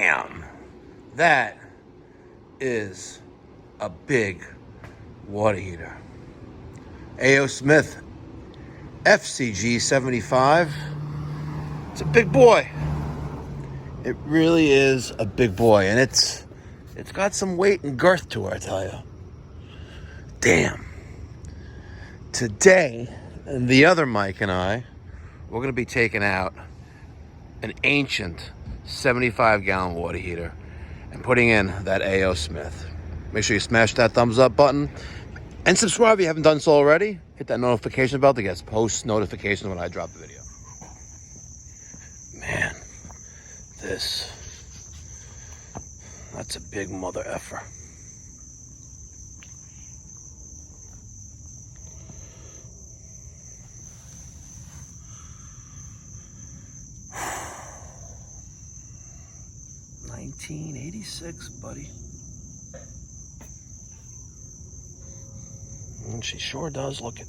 Damn, that is a big water heater. AO Smith FCG-75. It's a big boy. It really is a big boy, and it's got some weight and girth to it, I tell you. Damn. Today, the other Mike and I, we're going to be taking out an ancient 75-gallon water heater and putting in that AO Smith. Make sure you smash that thumbs up button and subscribe if you haven't done so already. Hit that notification bell to get post notifications when I drop the video. Man, that's a big mother effer. $1986, buddy. And she sure does look it.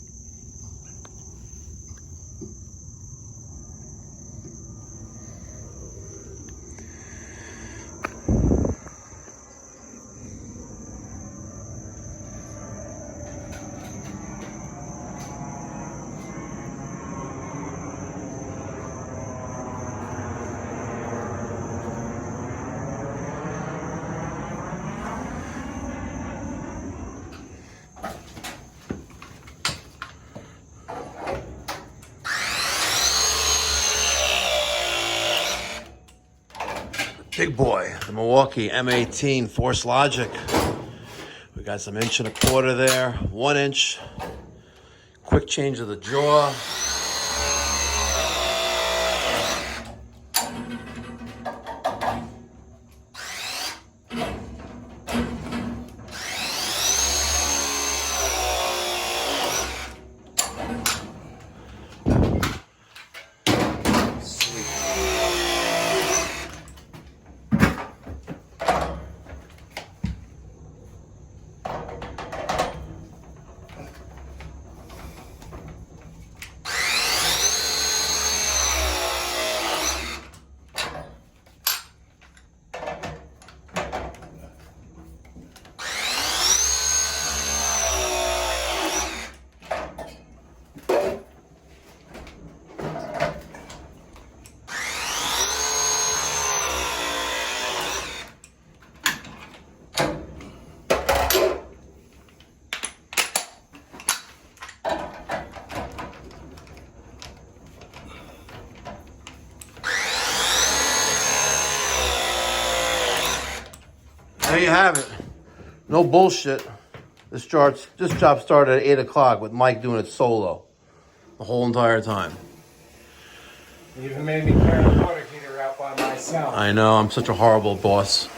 Big boy, the Milwaukee M18 Force Logic. We got some 1.25 inch there, 1 inch. Quick change of the jaw. There you have it. No bullshit. This job started at 8 o'clock with Mike doing it solo the whole entire time. You even made me carry the water heater out by myself. I know, I'm such a horrible boss.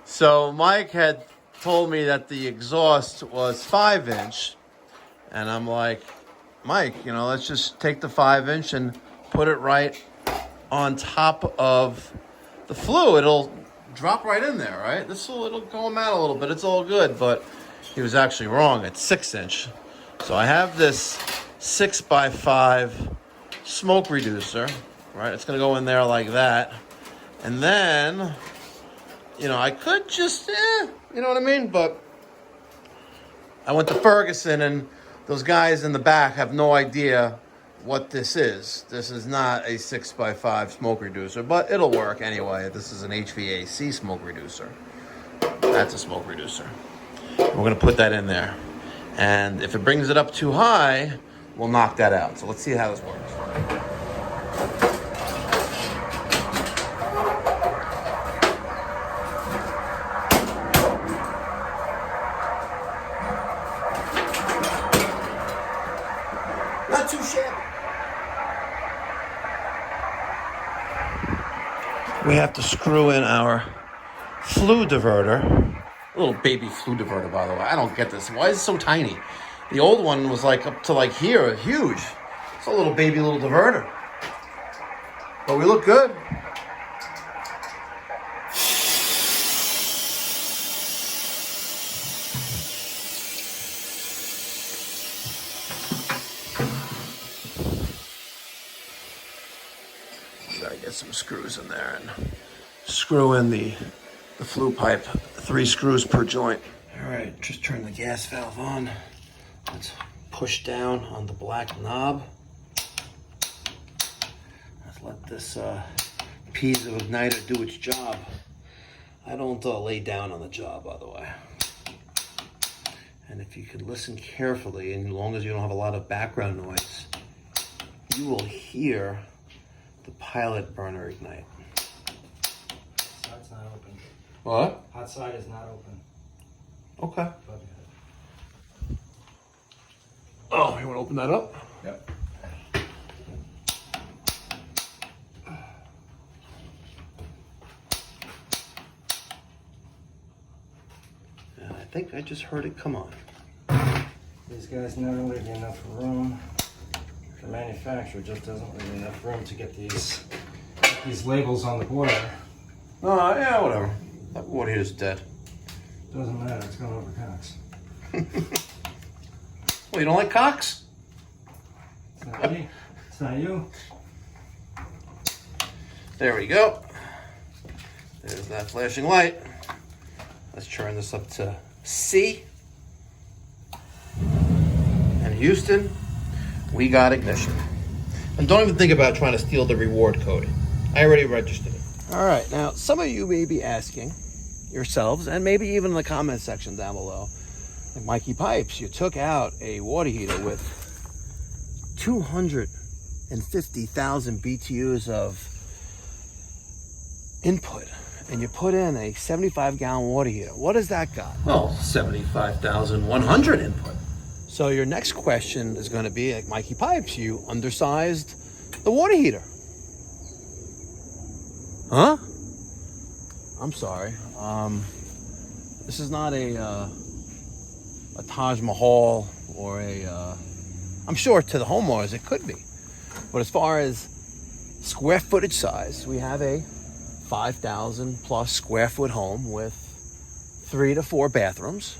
So Mike had told me that the exhaust was 5 inch. And I'm like, Mike, let's just take the 5 inch and put it right on top of the flue. It'll drop right in there, right? It'll go out a little bit. It's all good, but he was actually wrong. It's 6 inch. So I have this 6x5 smoke reducer, right? It's gonna go in there like that. And then, I could just, you know what I mean? But I went to Ferguson, and those guys in the back have no idea what this is. This is not a 6x5 smoke reducer, but it'll work anyway. This is an HVAC smoke reducer. That's a smoke reducer. We're gonna put that in there. And if it brings it up too high, we'll knock that out. So let's see how this works. Not too shabby. We have to screw in our flue diverter. A little baby flue diverter, by the way. I don't get this. Why is it so tiny? The old one was like up to like here, huge. It's a little baby little diverter. But we look good. Very I get some screws in there and screw in the flue pipe, 3 screws per joint. All right, just turn the gas valve on. Let's push down on the black knob. Let's let this piezo igniter do its job. I don't lay down on the job, by the way. And if you could listen carefully, and as long as you don't have a lot of background noise, you will hear the pilot burner ignite. Side's not open. What? Hot side is not open. Okay. But, Oh, you want to open that up? yep. And I think I just heard it come on. These guys never leave you enough room. The manufacturer just doesn't leave you enough room to get these labels on the boiler. Yeah, whatever. That water heater's dead. Doesn't matter, it's going over Cox. Well, you don't like Cox? It's not me. It's not you. There we go. There's that flashing light. Let's turn this up to C. And Houston, we got ignition. And don't even think about trying to steal the reward code. I already registered it. All right, now some of you may be asking yourselves, and maybe even in the comment section down below, like Mikey Pipes, you took out a water heater with 250,000 BTUs of input, and you put in a 75-gallon water heater. What has that got? Well, 75,100 input. So your next question is going to be, like Mikey Pipes, you undersized the water heater. Huh? I'm sorry. This is not a Taj Mahal or I'm sure to the homeowners it could be. But as far as square footage size, we have a 5,000 plus square foot home with 3 to 4 bathrooms.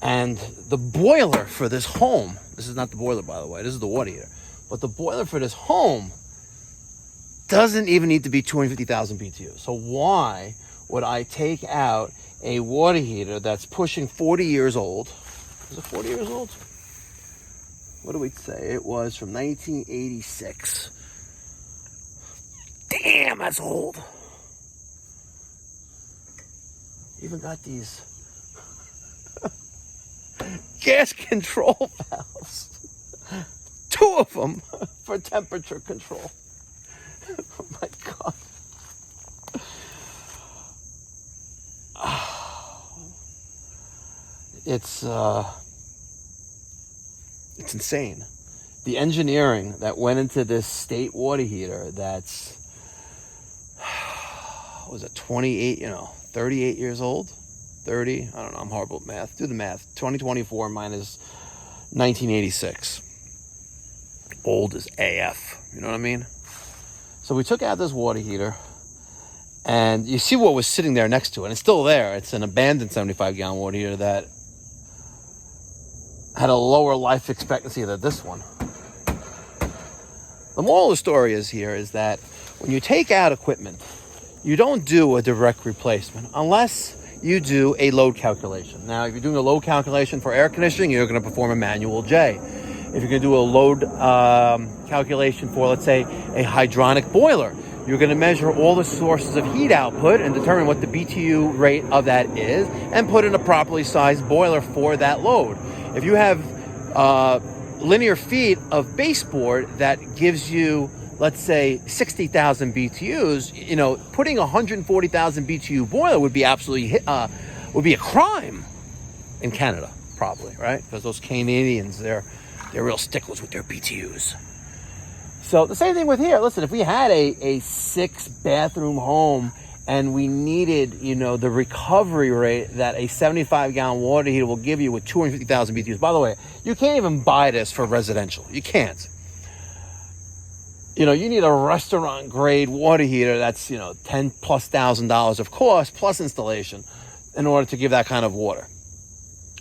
And the boiler for this home, this is not the boiler, by the way, this is the water heater, but the boiler for this home doesn't even need to be 250,000 BTU. So why would I take out a water heater that's pushing 40 years old? Is it 40 years old? What do we say? It was from 1986. Damn, that's old. Even got these gas control valves. 2 of them for temperature control. Oh my God. It's insane. The engineering that went into this state water heater that's, what was it, 38 years old? 30? I don't know, I'm horrible at math. Do the math. 2024 minus 1986. Old as AF. You know what I mean? So we took out this water heater, and you see what was sitting there next to it. It's still there. It's an abandoned 75-gallon water heater that had a lower life expectancy than this one. The moral of the story is that when you take out equipment, you don't do a direct replacement unless you do a load calculation. Now, if you're doing a load calculation for air conditioning, you're going to perform a manual J. If you're going to do a load calculation for, let's say, a hydronic boiler, you're going to measure all the sources of heat output and determine what the BTU rate of that is and put in a properly sized boiler for that load. If you have linear feet of baseboard that gives you, let's say, 60,000 BTUs, putting a 140,000 BTU boiler would be absolutely would be a crime in Canada, probably, right? Because those Canadians, they're real sticklers with their BTUs. So the same thing with here. Listen, if we had a 6-bathroom home and we needed, the recovery rate that a 75-gallon water heater will give you with 250,000 BTUs. By the way, you can't even buy this for residential. You can't. You need a restaurant-grade water heater that's, $10,000+ of cost plus installation in order to give that kind of water.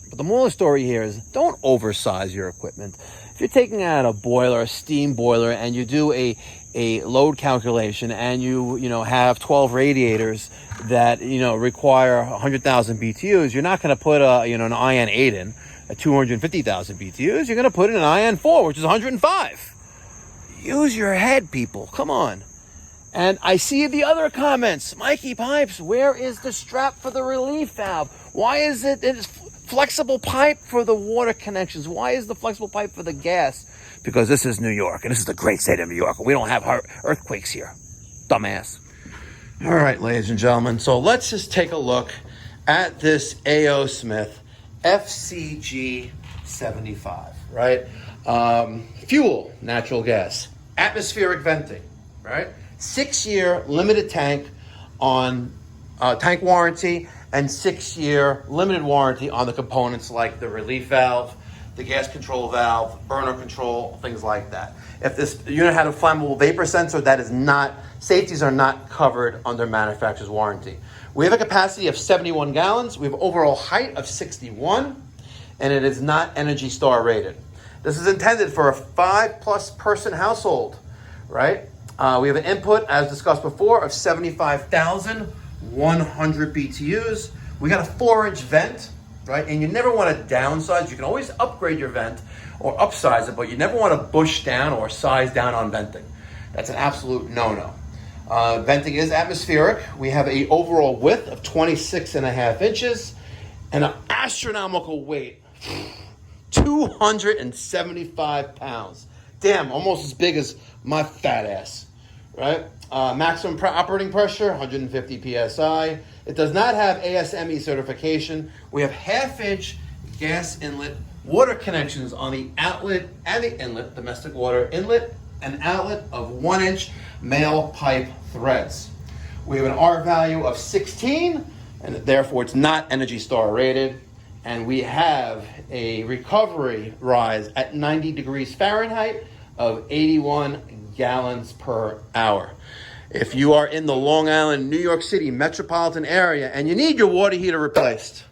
But the moral of the story here is don't oversize your equipment. If if you're taking out a boiler, a steam boiler, and you do a load calculation, and you have 12 radiators that require 100,000 BTUs, you're not going to put an IN 8 in at 250,000 BTUs. You're going to put in an IN 4, which is 105. Use your head, people. Come on. And I see the other comments. Mikey Pipes, where is the strap for the relief valve? Why is it's flexible pipe for the water connections? Why is the flexible pipe for the gas? Because this is New York, and this is the great state of New York. We don't have earthquakes here. Dumbass. All right, ladies and gentlemen. So let's just take a look at this AO Smith FCG-75, right? Fuel, natural gas, atmospheric venting, right? 6-year limited tank on tank warranty, and 6-year limited warranty on the components like the relief valve, the gas control valve, burner control, things like that. If this unit had a flammable vapor sensor, safeties are not covered under manufacturer's warranty. We have a capacity of 71 gallons. We have overall height of 61, and it is not Energy Star rated. This is intended for a 5+ person household, right? We have an input, as discussed before, of 75,100 BTUs. We got a 4-inch vent, right? And you never want to downsize. You can always upgrade your vent or upsize it, but you never want to bush down or size down on venting. That's an absolute no-no. Venting is atmospheric. We have an overall width of 26.5 inches and an astronomical weight, 275 pounds. Damn, almost as big as my fat ass, right? Maximum operating pressure, 150 PSI. It does not have ASME certification. We have 1/2-inch gas inlet water connections on the outlet and the inlet, domestic water inlet and outlet of 1-inch male pipe threads. We have an R value of 16, and therefore it's not Energy Star rated. And we have a recovery rise at 90 degrees Fahrenheit of 81 gallons per hour. If you are in the Long Island, New York City metropolitan area and you need your water heater replaced,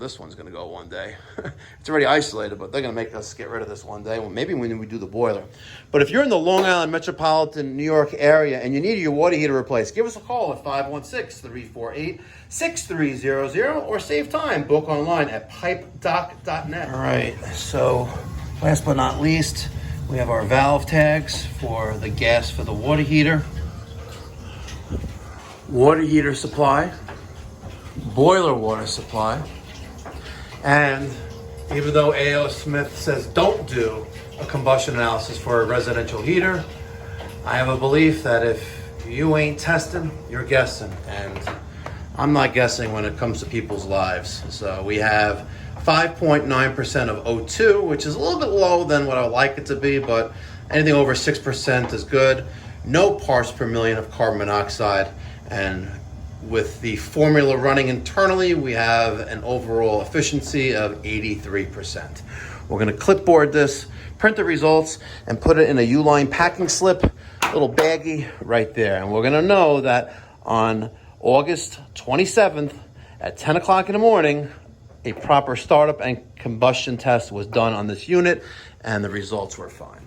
this one's going to go one day. It's already isolated, but they're going to make us get rid of this one day. Well, maybe when we do the boiler. But if you're in the Long Island metropolitan New York area and you need your water heater replaced, give us a call at 516-348-6300 or save time. Book online at pipedoc.net. All right, so last but not least, we have our valve tags for the gas for the water heater. Water heater supply, boiler water supply, and even though AO Smith says don't do a combustion analysis for a residential heater, I have a belief that if you ain't testing, you're guessing, and I'm not guessing when it comes to people's lives. So we have 5.9% of O2, which is a little bit low than what I would like it to be, but anything over 6% is good. No parts per million of carbon monoxide, and with the formula running internally, we have an overall efficiency of 83%. We're going to clipboard this, print the results, and put it in a U-line packing slip, little baggie right there. And we're going to know that on August 27th at 10 o'clock in the morning, a proper startup and combustion test was done on this unit, and the results were fine.